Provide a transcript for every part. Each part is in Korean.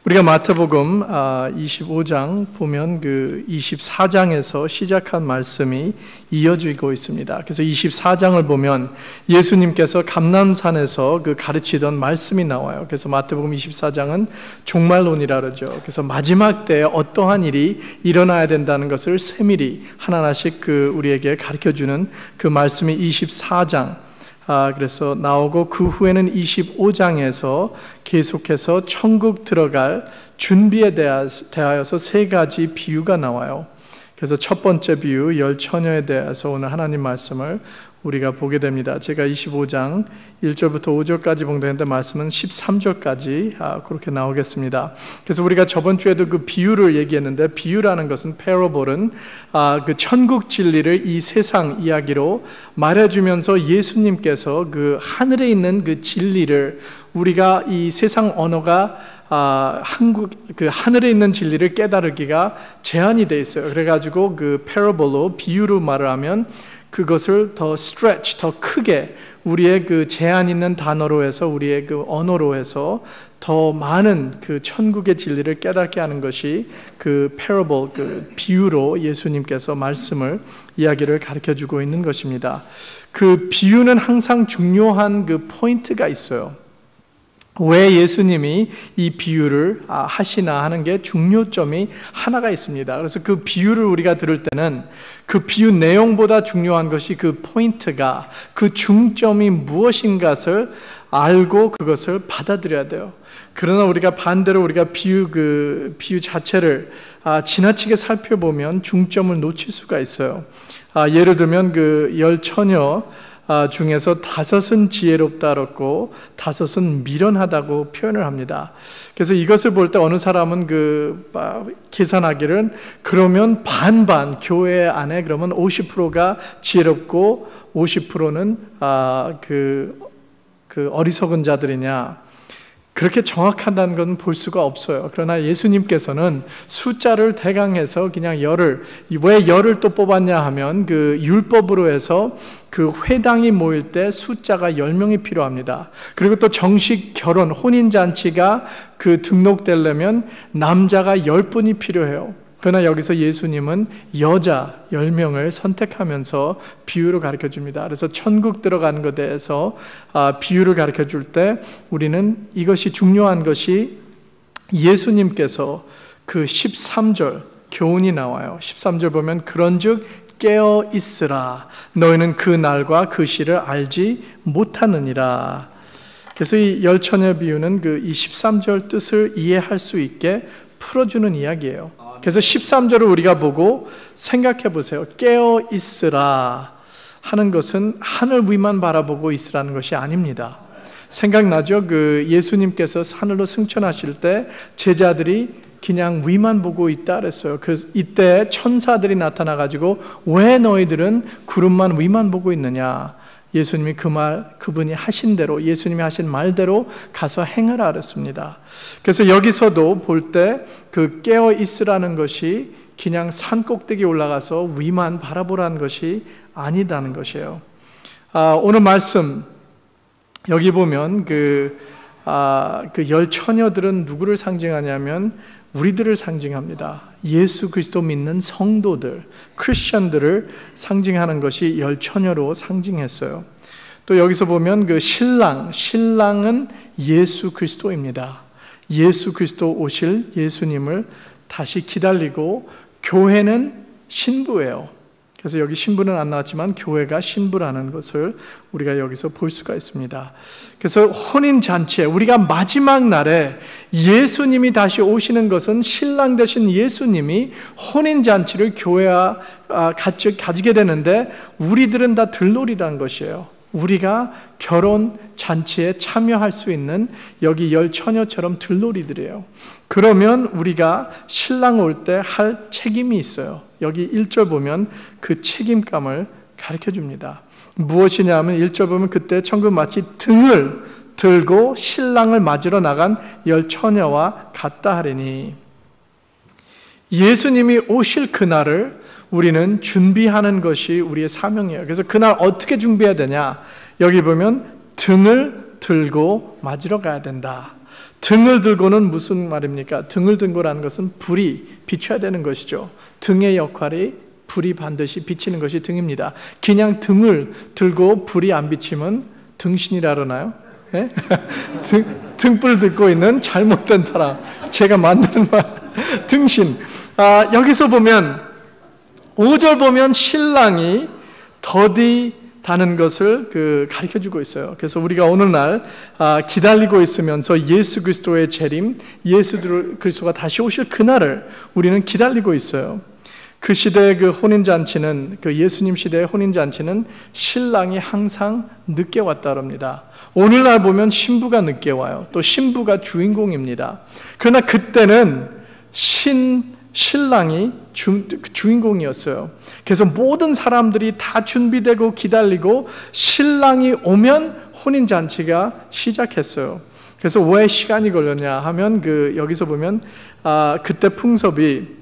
우리가 마태복음 25장 보면 그 24장에서 시작한 말씀이 이어지고 있습니다. 그래서 24장을 보면 예수님께서 감람산에서 그 가르치던 말씀이 나와요. 그래서 마태복음 24장은 종말론이라 그러죠. 그래서 마지막 때에 어떠한 일이 일어나야 된다는 것을 세밀히 하나하나씩 그 우리에게 가르쳐주는 그 말씀이 24장 그래서 나오고, 그 후에는 25장에서 계속해서 천국 들어갈 준비에 대하여서 세 가지 비유가 나와요. 그래서 첫 번째 비유, 열 처녀에 대해서 오늘 하나님 말씀을 우리가 보게 됩니다. 제가 25장 1절부터 5절까지 봉독했는데 말씀은 13절까지 그렇게 나오겠습니다. 그래서 우리가 저번 주에도 그 비유를 얘기했는데, 비유라는 것은 패러볼은 그 천국 진리를 이 세상 이야기로 말해주면서 예수님께서 그 하늘에 있는 그 진리를, 우리가 이 세상 언어가 그 하늘에 있는 진리를 깨달기가 제한이 돼 있어요. 그래가지고 그 패러볼로, 비유로 말을 하면 그것을 더 stretch, 더 크게 우리의 그 제한 있는 단어로 해서, 우리의 그 언어로 해서 더 많은 그 천국의 진리를 깨닫게 하는 것이 그 parable, 그 비유로 예수님께서 말씀을, 이야기를 가르쳐 주고 있는 것입니다. 그 비유는 항상 중요한 그 포인트가 있어요. 왜 예수님이 이 비유를 하시나 하는 게 중요점이 하나가 있습니다. 그래서 그 비유를 우리가 들을 때는 그 비유 내용보다 중요한 것이 그 포인트가, 그 중점이 무엇인가를 알고 그것을 받아들여야 돼요. 그러나 우리가 반대로 우리가 비유 자체를 지나치게 살펴보면 중점을 놓칠 수가 있어요. 예를 들면 그 열 처녀 중에서 5은 지혜롭다고 5은 미련하다고 표현을 합니다. 그래서 이것을 볼 때 어느 사람은 계산하기를, 그러면 반반, 교회 안에 그러면 50%가 지혜롭고 50%는 그 어리석은 자들이냐, 그렇게 정확하다는 건 볼 수가 없어요. 그러나 예수님께서는 숫자를 대강해서 그냥 열을, 왜 열을 또 뽑았냐 하면 그 율법으로 해서 그 회당이 모일 때 숫자가 10명이 필요합니다. 그리고 또 정식 결혼, 혼인잔치가 그 등록되려면 남자가 10분이 필요해요. 그러나 여기서 예수님은 여자 10명을 선택하면서 비유를 가르쳐 줍니다. 그래서 천국 들어가는 것에 대해서 비유를 가르쳐 줄 때 우리는 이것이 중요한 것이, 예수님께서 그 13절 교훈이 나와요. 13절 보면 그런즉 깨어 있으라, 너희는 그 날과 그 시를 알지 못하느니라. 그래서 이 열 처녀 비유는 그 이 13절 뜻을 이해할 수 있게 풀어주는 이야기예요. 그래서 13절을 우리가 보고 생각해 보세요. 깨어 있으라 하는 것은 하늘 위만 바라보고 있으라는 것이 아닙니다. 생각나죠? 그 예수님께서 하늘로 승천하실 때 제자들이 그냥 위만 보고 있다 그랬어요. 그래서 이때 천사들이 나타나 가지고 왜 너희들은 구름만 위만 보고 있느냐? 예수님이 그분이 하신 대로, 예수님이 하신 말대로 가서 행하라 그랬습니다. 그래서 여기서도 볼 때 그 깨어 있으라는 것이 그냥 산 꼭대기 올라가서 위만 바라보라는 것이 아니다는 것이에요. 오늘 말씀 여기 보면 그 열 처녀들은 누구를 상징하냐면 우리들을 상징합니다. 예수 그리스도 믿는 성도들, 크리스천들을 상징하는 것이 열 처녀로 상징했어요. 또 여기서 보면 그 신랑은 예수 그리스도입니다. 예수 그리스도 오실 예수님을 다시 기다리고, 교회는 신부예요. 그래서 여기 신부는 안 나왔지만 교회가 신부라는 것을 우리가 여기서 볼 수가 있습니다. 그래서 혼인잔치에, 우리가 마지막 날에 예수님이 다시 오시는 것은 신랑 되신 예수님이 혼인잔치를 교회와 가지게 되는데, 우리들은 다 들놀이라는 것이에요. 우리가 결혼 잔치에 참여할 수 있는 여기 열 처녀처럼 들놀이들이에요. 그러면 우리가 신랑 올 때 할 책임이 있어요. 여기 1절 보면 그 책임감을 가르쳐 줍니다. 무엇이냐면 1절 보면 그때 천국 마치 등을 들고 신랑을 맞으러 나간 열 처녀와 같다 하리니, 예수님이 오실 그날을 우리는 준비하는 것이 우리의 사명이에요. 그래서 그날 어떻게 준비해야 되냐? 여기 보면 등을 들고 맞으러 가야 된다. 등을 들고는 무슨 말입니까? 등을 들고라는 것은 불이 비춰야 되는 것이죠. 등의 역할이 불이 반드시 비치는 것이 등입니다. 그냥 등을 들고 불이 안 비치면 등신이라 그러나요? 네? 등불 들고 있는 잘못된 사람. 제가 만드는 말, 등신. 여기서 보면 5절 보면 신랑이 더디다는 것을 가르쳐주고 있어요. 그래서 우리가 오늘날 기다리고 있으면서 예수 그리스도의 재림, 예수 그리스도가 다시 오실 그날을 우리는 기다리고 있어요. 그 시대의 그 혼인잔치는, 그 예수님 시대의 혼인잔치는 신랑이 항상 늦게 왔다 그럽니다. 오늘날 보면 신부가 늦게 와요. 또 신부가 주인공입니다. 그러나 그때는 신랑이 주인공이었어요. 그래서 모든 사람들이 다 준비되고 기다리고 신랑이 오면 혼인잔치가 시작했어요. 그래서 왜 시간이 걸렸냐 하면 여기서 보면 그때 풍습이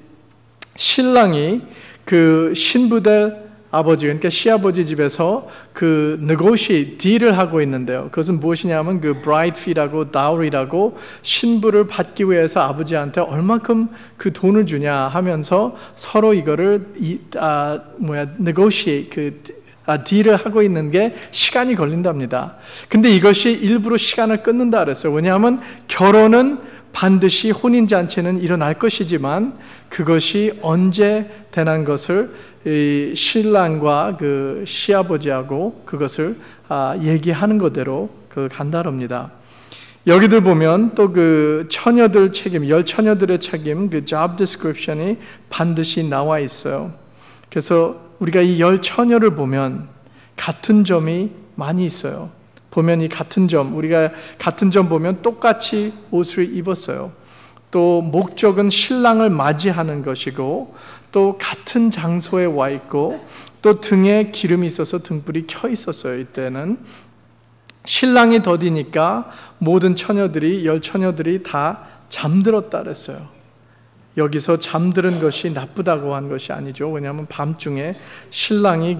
신랑이 그 신부될 아버지, 그러니까 시아버지 집에서 딜을 하고 있는데요. 그것은 무엇이냐면 bride fee라고 dowry라고 신부를 받기 위해서 아버지한테 얼마큼 그 돈을 주냐 하면서 서로 이거를 딜을 하고 있는 게 시간이 걸린답니다. 근데 이것이 일부러 시간을 끊는다 그랬어요. 왜냐하면 결혼은 반드시 혼인잔치는 일어날 것이지만 그것이 언제 되는 것을 신랑과 시아버지하고 그것을 얘기하는 것대로 간다랍니다. 여기들 보면 또 처녀들 책임, 열 처녀들의 책임, job description이 반드시 나와 있어요. 그래서 우리가 이 열 처녀를 보면 같은 점이 많이 있어요. 보면 이 같은 점, 우리가 같은 점 보면 똑같이 옷을 입었어요. 또 목적은 신랑을 맞이하는 것이고 또 같은 장소에 와 있고 또 등에 기름이 있어서 등불이 켜 있었어요. 이때는 신랑이 더디니까 모든 처녀들이, 열 처녀들이 다 잠들었다 그랬어요. 여기서 잠드는 것이 나쁘다고 한 것이 아니죠. 왜냐하면 밤중에 신랑이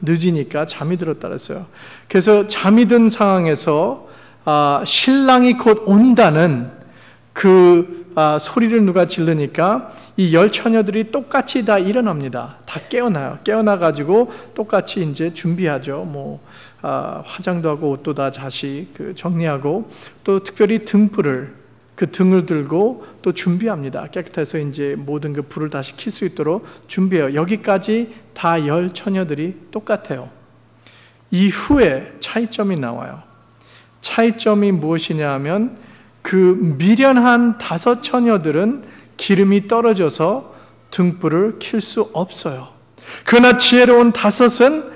늦으니까 잠이 들었다 그랬어요. 그래서 잠이 든 상황에서 신랑이 곧 온다는 소리를 누가 지르니까 이 열 처녀들이 똑같이 다 일어납니다. 다 깨어나요. 깨어나가지고 똑같이 이제 준비하죠. 화장도 하고 옷도 다 다시 정리하고 또 특별히 등불을 등을 들고 또 준비합니다. 깨끗해서 이제 모든 불을 다시 켤 수 있도록 준비해요. 여기까지 다 열 처녀들이 똑같아요. 이후에 차이점이 나와요. 차이점이 무엇이냐 하면 미련한 5 처녀들은 기름이 떨어져서 등불을 켤 수 없어요. 그러나 지혜로운 5은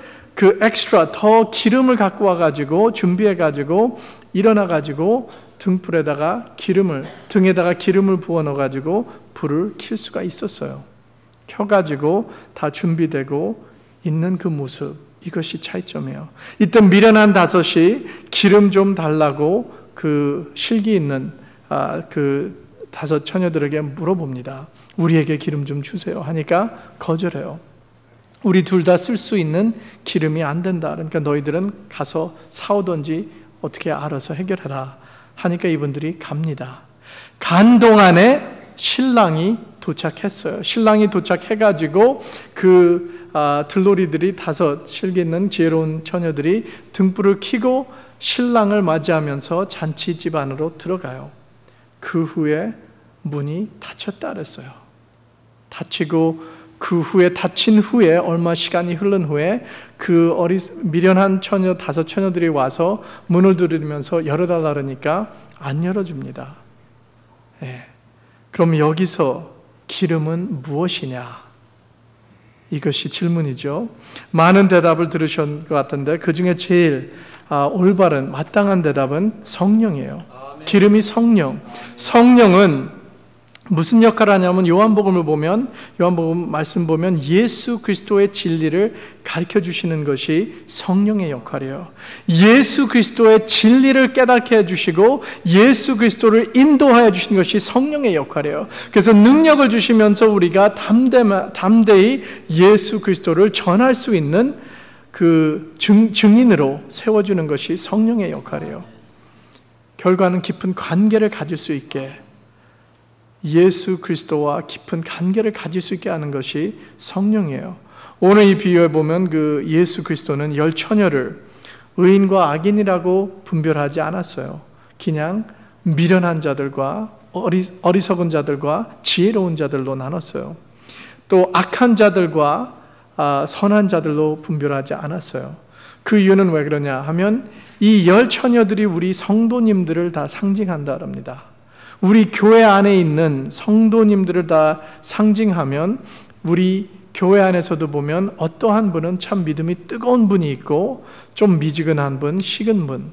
엑스트라 더 기름을 갖고 와가지고 준비해가지고 일어나가지고 등에다가 기름을 부어 넣어가지고 불을 켤 수가 있었어요. 켜가지고 다 준비되고 있는 그 모습, 이것이 차이점이에요. 이때 미련한 5이 기름 좀 달라고 실기 있는 5 처녀들에게 물어봅니다. 우리에게 기름 좀 주세요 하니까 거절해요. 우리 둘 다 쓸 수 있는 기름이 안 된다. 그러니까 너희들은 가서 사오든지 어떻게 알아서 해결해라 하니까 이분들이 갑니다. 간 동안에 신랑이 도착했어요. 신랑이 도착해가지고 들놀이들이 5 실기 있는 지혜로운 처녀들이 등불을 켜고 신랑을 맞이하면서 잔치집 안으로 들어가요. 그 후에 문이 닫혔다 그랬어요. 닫힌 후에 얼마 시간이 흐른 후에 미련한 5 처녀들이 와서 문을 두드리면서 열어달라 그러니까 안 열어줍니다. 그럼 여기서 기름은 무엇이냐? 이것이 질문이죠. 많은 대답을 들으신 것 같은데 그 중에 제일 올바른 마땅한 대답은 성령이에요. 기름이 성령. 성령은 무슨 역할을 하냐면 요한복음 말씀 보면 예수 그리스도의 진리를 가르쳐 주시는 것이 성령의 역할이에요. 예수 그리스도의 진리를 깨닫게 해주시고 예수 그리스도를 인도하여 주시는 것이 성령의 역할이에요. 그래서 능력을 주시면서 우리가 담대히 예수 그리스도를 전할 수 있는 증인으로 세워주는 것이 성령의 역할이에요. 결과는 깊은 관계를 가질 수 있게, 예수 그리스도와 깊은 관계를 가질 수 있게 하는 것이 성령이에요. 오늘 이 비유에 보면 그 예수 그리스도는 열 처녀를 의인과 악인이라고 분별하지 않았어요. 그냥 미련한 자들과 어리석은 자들과 지혜로운 자들로 나눴어요. 또 악한 자들과 선한 자들로 분별하지 않았어요. 그 이유는 왜 그러냐 하면 이 열 처녀들이 우리 성도님들을 다 상징한다 합니다. 우리 교회 안에 있는 성도님들을 다 상징하면, 우리 교회 안에서도 보면 어떠한 분은 참 믿음이 뜨거운 분이 있고 좀 미지근한 분, 식은 분,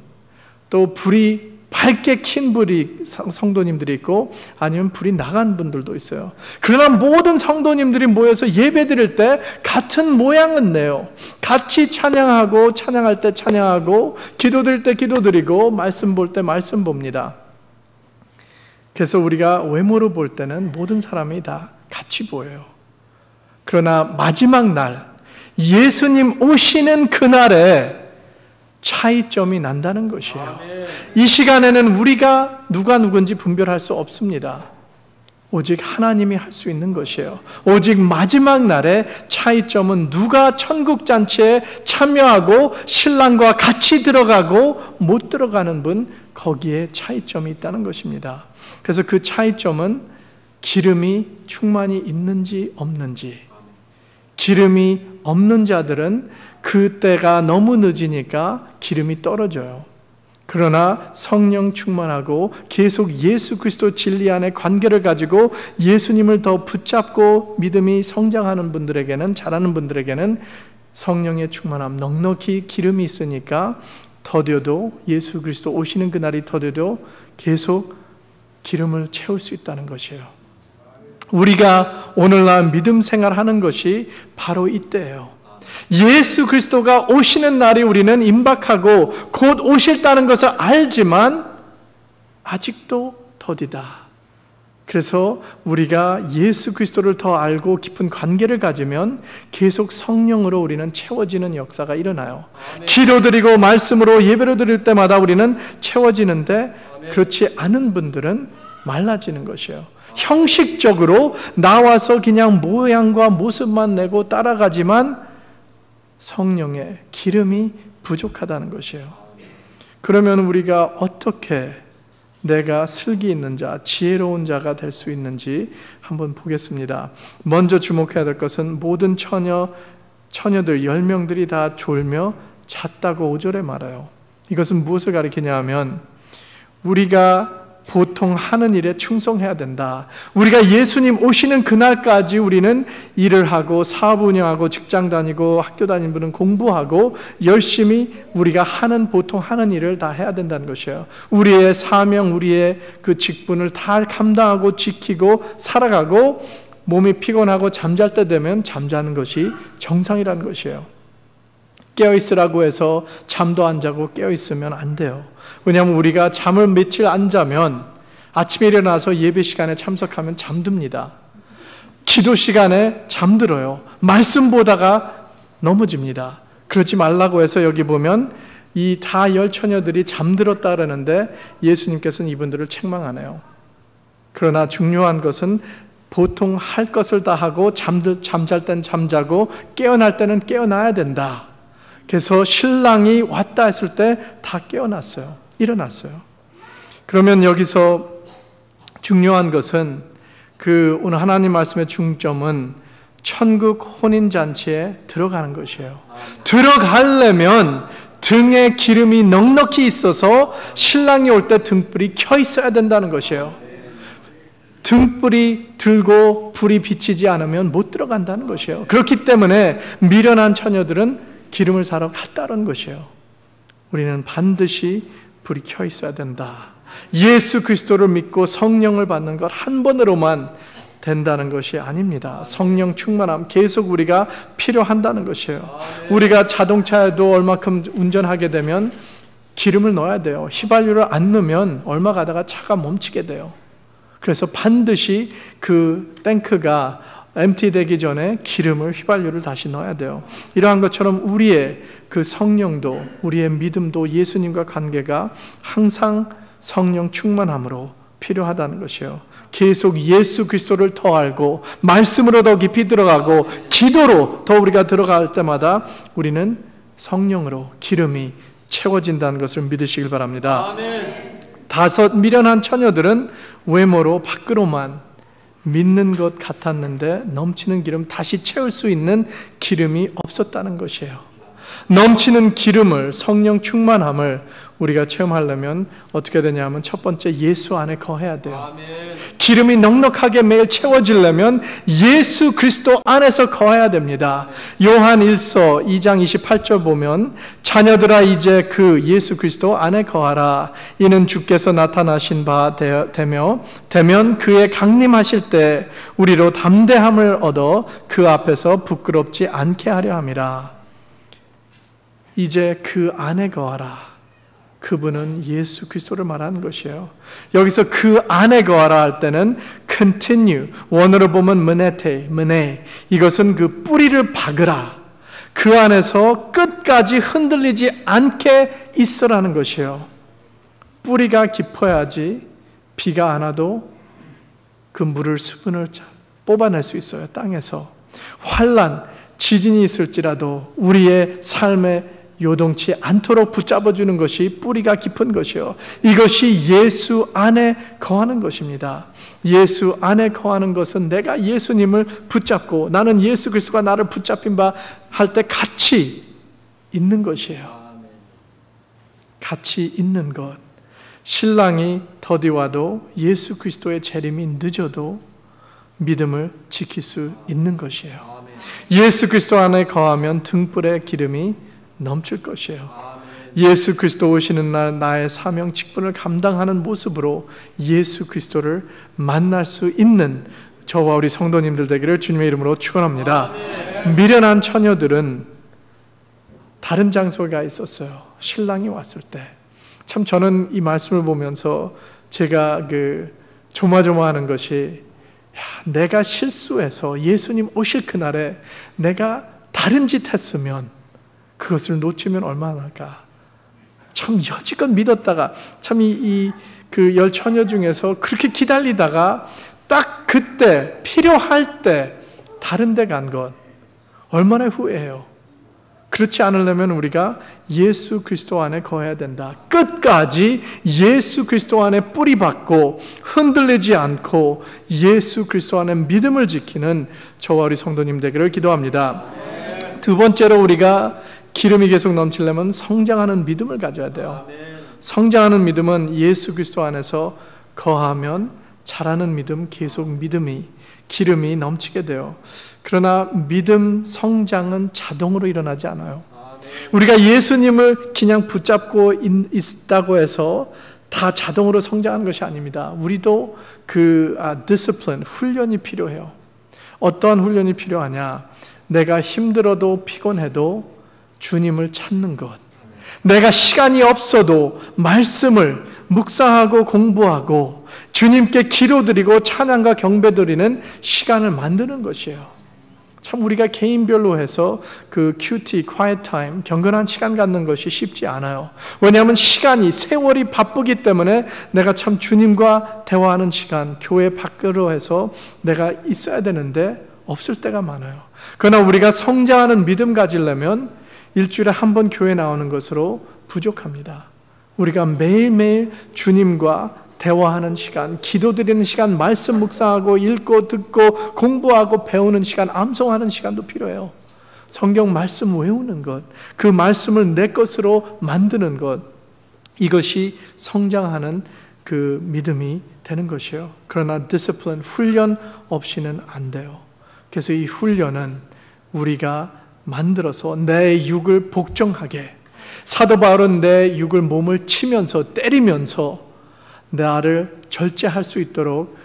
또 불이 밝게 킨 불이 성도님들이 있고 아니면 불이 나간 분들도 있어요. 그러나 모든 성도님들이 모여서 예배 드릴 때 같은 모양은 내요. 같이 찬양하고, 찬양할 때 찬양하고, 기도 드릴 때 기도 드리고, 말씀 볼 때 말씀 봅니다. 그래서 우리가 외모로 볼 때는 모든 사람이 다 같이 보여요. 그러나 마지막 날, 예수님 오시는 그날에 차이점이 난다는 것이에요. 이 시간에는 우리가 누가 누군지 분별할 수 없습니다. 오직 하나님이 할 수 있는 것이에요. 오직 마지막 날에 차이점은 누가 천국 잔치에 참여하고 신랑과 같이 들어가고 못 들어가는 분, 거기에 차이점이 있다는 것입니다. 그래서 그 차이점은 기름이 충만히 있는지 없는지. 기름이 없는 자들은 그때가 너무 늦으니까 기름이 떨어져요. 그러나 성령 충만하고 계속 예수 그리스도 진리 안에 관계를 가지고 예수님을 더 붙잡고 믿음이 성장하는 분들에게는, 자라는 분들에게는 성령의 충만함, 넉넉히 기름이 있으니까 더뎌도, 예수 그리스도 오시는 그날이 더뎌도 계속 기름을 채울 수 있다는 것이에요. 우리가 오늘날 믿음 생활하는 것이 바로 이때예요. 예수 그리스도가 오시는 날이 우리는 임박하고 곧 오실다는 것을 알지만 아직도 더디다. 그래서 우리가 예수 그리스도를 더 알고 깊은 관계를 가지면 계속 성령으로 우리는 채워지는 역사가 일어나요. 기도드리고 말씀으로 예배를 드릴 때마다 우리는 채워지는데, 그렇지 않은 분들은 말라지는 것이에요. 형식적으로 나와서 그냥 모양과 모습만 내고 따라가지만 성령의 기름이 부족하다는 것이에요. 그러면 우리가 어떻게 내가 슬기 있는 자, 지혜로운 자가 될 수 있는지 한번 보겠습니다. 먼저 주목해야 될 것은 모든 처녀들 10명들이 다 졸며 잤다고 5절에 말해요. 이것은 무엇을 가리키냐 하면 우리가 보통 하는 일에 충성해야 된다. 우리가 예수님 오시는 그날까지 우리는 일을 하고 사업 운영하고 직장 다니고 학교 다니는 분은 공부하고 열심히 우리가 보통 하는 일을 다 해야 된다는 것이에요. 우리의 사명, 우리의 그 직분을 다 감당하고 지키고 살아가고, 몸이 피곤하고 잠잘 때 되면 잠자는 것이 정상이라는 것이에요. 깨어있으라고 해서 잠도 안 자고 깨어있으면 안 돼요. 왜냐하면 우리가 잠을 며칠 안 자면 아침에 일어나서 예배 시간에 참석하면 잠듭니다. 기도 시간에 잠들어요. 말씀 보다가 넘어집니다. 그러지 말라고 해서 여기 보면 이 다 열 처녀들이 잠들었다 그러는데 예수님께서는 이분들을 책망하네요. 그러나 중요한 것은 보통 할 것을 다 하고 잠잘 땐 잠자고 깨어날 때는 깨어나야 된다. 그래서 신랑이 왔다 했을 때 다 깨어났어요. 일어났어요. 그러면 여기서 중요한 것은 오늘 하나님 말씀의 중점은 천국 혼인잔치에 들어가는 것이에요. 들어가려면 등에 기름이 넉넉히 있어서 신랑이 올 때 등불이 켜 있어야 된다는 것이에요. 등불이 들고 불이 비치지 않으면 못 들어간다는 것이에요. 그렇기 때문에 미련한 처녀들은 기름을 사러 갔다는 것이에요. 우리는 반드시 불이 켜 있어야 된다. 예수 그리스도를 믿고 성령을 받는 것 한 번으로만 된다는 것이 아닙니다. 성령 충만함 계속 우리가 필요한다는 것이에요. 우리가 자동차에도 얼마큼 운전하게 되면 기름을 넣어야 돼요. 휘발유를 안 넣으면 얼마 가다가 차가 멈추게 돼요. 그래서 반드시 그 탱크가 empty 되기 전에 기름을, 휘발유를 다시 넣어야 돼요. 이러한 것처럼 우리의 그 성령도, 우리의 믿음도 예수님과 관계가 항상 성령 충만함으로 필요하다는 것이요. 계속 예수 그리스도를 더 알고 말씀으로 더 깊이 들어가고 기도로 더 우리가 들어갈 때마다 우리는 성령으로 기름이 채워진다는 것을 믿으시길 바랍니다. 아멘. 5 미련한 처녀들은 외모로 밖으로만 믿는 것 같았는데 넘치는 기름, 다시 채울 수 있는 기름이 없었다는 것이에요. 넘치는 기름을, 성령 충만함을 우리가 체험하려면 어떻게 되냐 하면 첫 번째, 예수 안에 거해야 돼요. 아멘. 기름이 넉넉하게 매일 채워지려면 예수 그리스도 안에서 거해야 됩니다. 요한 1서 2장 28절 보면 자녀들아 이제 그 예수 그리스도 안에 거하라. 이는 주께서 나타나신 바 되면 그의 강림하실 때 우리로 담대함을 얻어 그 앞에서 부끄럽지 않게 하려 함이라. 이제 그 안에 거하라. 그분은 예수 그리스도를 말하는 것이에요. 여기서 그 안에 거하라 할 때는 continue, 원어로 보면 문에, 이것은 그 뿌리를 박으라. 그 안에서 끝까지 흔들리지 않게 있으라는 것이에요. 뿌리가 깊어야지 비가 안 와도 그 물을, 수분을 뽑아낼 수 있어요. 땅에서 환난, 지진이 있을지라도 우리의 삶에 요동치 않도록 붙잡아주는 것이 뿌리가 깊은 것이요. 이것이 예수 안에 거하는 것입니다. 예수 안에 거하는 것은 내가 예수님을 붙잡고 나는 예수 그리스도가 나를 붙잡힌 바 할 때 같이 있는 것이에요. 같이 있는 것. 신랑이 더디와도 예수 그리스도의 재림이 늦어도 믿음을 지킬 수 있는 것이에요. 예수 그리스도 안에 거하면 등불에 기름이 넘칠 것이에요. 예수 그리스도 오시는 날 나의 사명 직분을 감당하는 모습으로 예수 그리스도를 만날 수 있는 저와 우리 성도님들 되기를 주님의 이름으로 축원합니다. 미련한 처녀들은 다른 장소가 있었어요. 신랑이 왔을 때. 참 저는 이 말씀을 보면서 제가 조마조마하는 것이, 내가 실수해서 예수님 오실 그날에 내가 다른 짓 했으면 그것을 놓치면 얼마나 할까. 참 여지껏 믿었다가 참 그 10처녀 중에서 그렇게 기다리다가 딱 그때 필요할 때 다른 데 간 것 얼마나 후회해요. 그렇지 않으려면 우리가 예수 그리스도 안에 거해야 된다. 끝까지 예수 그리스도 안에 뿌리 박고 흔들리지 않고 예수 그리스도 안에 믿음을 지키는 저와 우리 성도님 되기를 기도합니다. 두 번째로 우리가 기름이 계속 넘치려면 성장하는 믿음을 가져야 돼요. 성장하는 믿음은 예수 그리스도 안에서 거하면 자라는 믿음, 계속 기름이 넘치게 돼요. 그러나 믿음 성장은 자동으로 일어나지 않아요. 우리가 예수님을 그냥 붙잡고 있다고 해서 다 자동으로 성장하는 것이 아닙니다. 우리도 discipline, 훈련이 필요해요. 어떠한 훈련이 필요하냐? 내가 힘들어도 피곤해도 주님을 찾는 것. 내가 시간이 없어도 말씀을 묵상하고 공부하고 주님께 기도드리고 찬양과 경배드리는 시간을 만드는 것이에요. 참 우리가 개인별로 해서 QT, quiet time, 경건한 시간 갖는 것이 쉽지 않아요. 왜냐하면 세월이 바쁘기 때문에 내가 참 주님과 대화하는 시간, 교회 밖으로 해서 내가 있어야 되는데 없을 때가 많아요. 그러나 우리가 성장하는 믿음 가지려면 일주일에 한 번 교회 나오는 것으로 부족합니다. 우리가 매일매일 주님과 대화하는 시간, 기도드리는 시간, 말씀 묵상하고 읽고 듣고 공부하고 배우는 시간, 암송하는 시간도 필요해요. 성경 말씀 외우는 것, 그 말씀을 내 것으로 만드는 것, 이것이 성장하는 그 믿음이 되는 것이에요. 그러나 디스플린, 훈련 없이는 안 돼요. 그래서 이 훈련은 우리가 만들어서 내 육을 복종하게, 사도 바울은 내 육을 몸을 치면서 때리면서 나를 절제할 수 있도록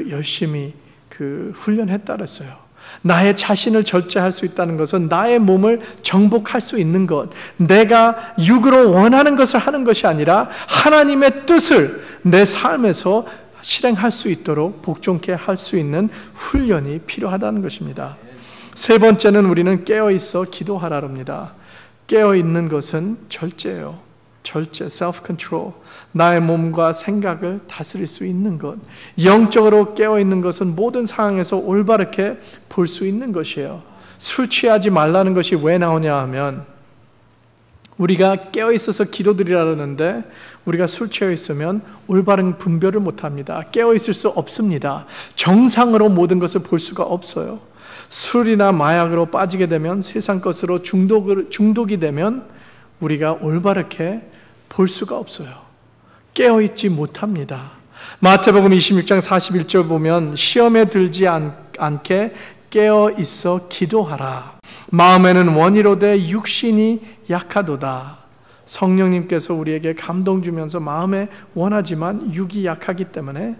열심히 훈련했다 그랬어요. 나의 자신을 절제할 수 있다는 것은 나의 몸을 정복할 수 있는 것, 내가 육으로 원하는 것을 하는 것이 아니라 하나님의 뜻을 내 삶에서 실행할 수 있도록 복종케 할 수 있는 훈련이 필요하다는 것입니다. 세 번째는 우리는 깨어있어 기도하라랍니다. 깨어있는 것은 절제예요. 절제, self-control, 나의 몸과 생각을 다스릴 수 있는 것, 영적으로 깨어있는 것은 모든 상황에서 올바르게 볼 수 있는 것이에요. 술 취하지 말라는 것이 왜 나오냐 하면 우리가 깨어있어서 기도드리라는데 우리가 술 취해 있으면 올바른 분별을 못합니다. 깨어있을 수 없습니다. 정상으로 모든 것을 볼 수가 없어요. 술이나 마약으로 빠지게 되면, 세상 것으로 중독이 되면 우리가 올바르게 볼 수가 없어요. 깨어있지 못합니다. 마태복음 26장 41절 보면 시험에 들지 않게 깨어있어 기도하라. 마음에는 원이로되 육신이 약하도다. 성령님께서 우리에게 감동 주면서 마음에 원하지만 육이 약하기 때문에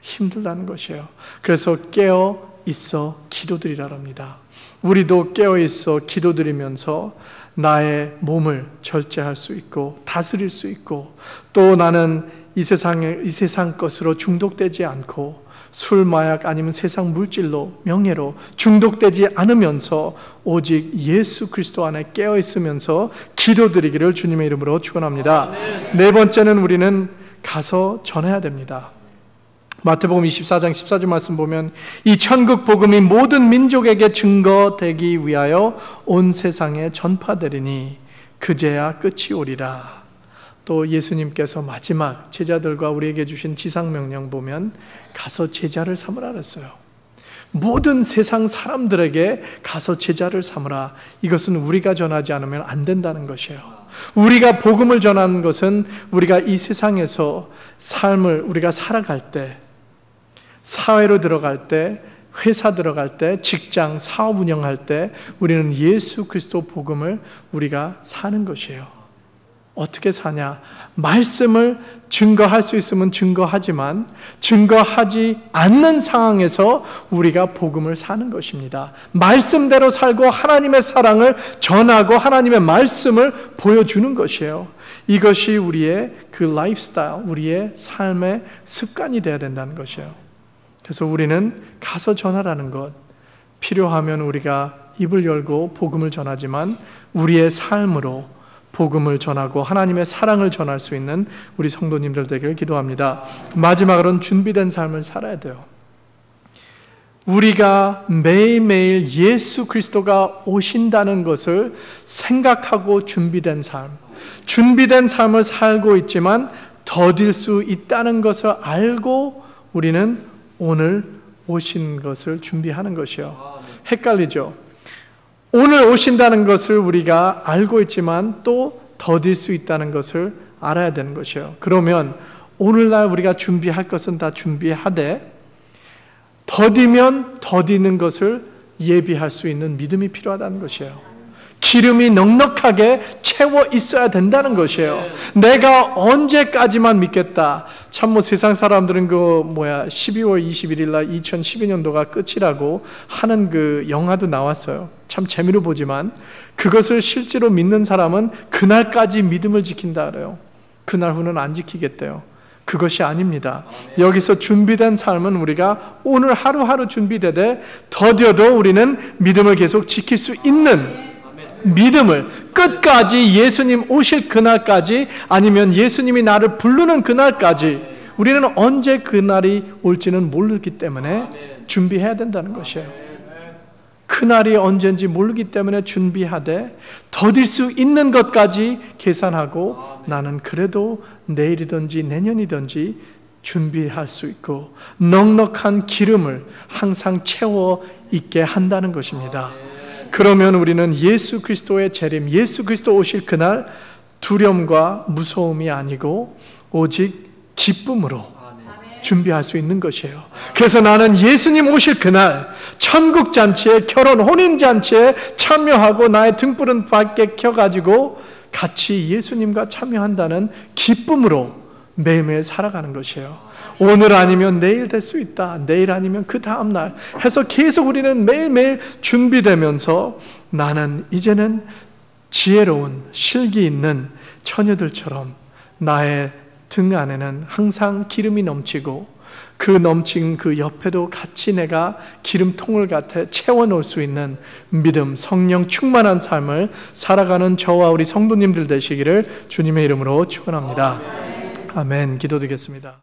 힘들다는 것이에요. 그래서 깨어있어 기도드리라랍니다. 우리도 깨어있어 기도드리면서 나의 몸을 절제할 수 있고 다스릴 수 있고, 또 나는 이 세상 것으로 중독되지 않고 술, 마약 아니면 세상 물질로, 명예로 중독되지 않으면서 오직 예수 그리스도 안에 깨어있으면서 기도드리기를 주님의 이름으로 축원합니다. 네 번째는 우리는 가서 전해야 됩니다. 마태복음 24장 14절 말씀 보면 이 천국 복음이 모든 민족에게 증거되기 위하여 온 세상에 전파되리니 그제야 끝이 오리라. 또 예수님께서 마지막 제자들과 우리에게 주신 지상명령 보면 가서 제자를 삼으라 그랬어요. 모든 세상 사람들에게 가서 제자를 삼으라. 이것은 우리가 전하지 않으면 안 된다는 것이에요. 우리가 복음을 전하는 것은 우리가 이 세상에서 삶을 우리가 살아갈 때, 사회로 들어갈 때, 회사 들어갈 때, 직장, 사업 운영할 때 우리는 예수 그리스도 복음을 우리가 사는 것이에요. 어떻게 사냐? 말씀을 증거할 수 있으면 증거하지만 증거하지 않는 상황에서 우리가 복음을 사는 것입니다. 말씀대로 살고 하나님의 사랑을 전하고 하나님의 말씀을 보여주는 것이에요. 이것이 우리의 그 라이프스타일, 우리의 삶의 습관이 되어야 된다는 것이에요. 그래서 우리는 가서 전하라는 것, 필요하면 우리가 입을 열고 복음을 전하지만 우리의 삶으로 복음을 전하고 하나님의 사랑을 전할 수 있는 우리 성도님들 되기를 기도합니다. 마지막으로는 준비된 삶을 살아야 돼요. 우리가 매일매일 예수 그리스도가 오신다는 것을 생각하고 준비된 삶을 살고 있지만 더딜 수 있다는 것을 알고 우리는 오늘 오신 것을 준비하는 것이요. 헷갈리죠? 오늘 오신다는 것을 우리가 알고 있지만 또 더딜 수 있다는 것을 알아야 되는 것이에요. 그러면 오늘날 우리가 준비할 것은 다 준비하되 더디면 더디는 것을 예비할 수 있는 믿음이 필요하다는 것이에요. 기름이 넉넉하게 채워 있어야 된다는 것이에요. 내가 언제까지만 믿겠다. 참 세상 사람들은 12월 21일 날 2012년도가 끝이라고 하는 그 영화도 나왔어요. 참 재미로 보지만 그것을 실제로 믿는 사람은 그날까지 믿음을 지킨다 그래요. 그날 후는 안 지키겠대요. 그것이 아닙니다. 여기서 준비된 삶은 우리가 오늘 하루하루 준비되되 더뎌도 우리는 믿음을 계속 지킬 수 있는 믿음을 끝까지, 예수님 오실 그날까지, 아니면 예수님이 나를 부르는 그날까지, 우리는 언제 그날이 올지는 모르기 때문에 준비해야 된다는 것이에요. 그날이 언제인지 모르기 때문에 준비하되 더딜 수 있는 것까지 계산하고 나는 그래도 내일이든지 내년이든지 준비할 수 있고 넉넉한 기름을 항상 채워 있게 한다는 것입니다. 그러면 우리는 예수 그리스도의 재림, 예수 그리스도 오실 그날 두려움과 무서움이 아니고 오직 기쁨으로 준비할 수 있는 것이에요. 그래서 나는 예수님 오실 그날 천국 잔치에, 결혼 혼인 잔치에 참여하고 나의 등불은 밝게 켜가지고 같이 예수님과 참여한다는 기쁨으로 매일매일 살아가는 것이에요. 오늘 아니면 내일 될 수 있다. 내일 아니면 그 다음 날 해서 계속 우리는 매일매일 준비되면서 나는 이제는 지혜로운 실기 있는 처녀들처럼 나의 등 안에는 항상 기름이 넘치고 그 넘친 그 옆에도 같이 내가 기름통을 같아 채워놓을 수 있는 믿음, 성령 충만한 삶을 살아가는 저와 우리 성도님들 되시기를 주님의 이름으로 축원합니다. 아멘. 기도드리겠습니다.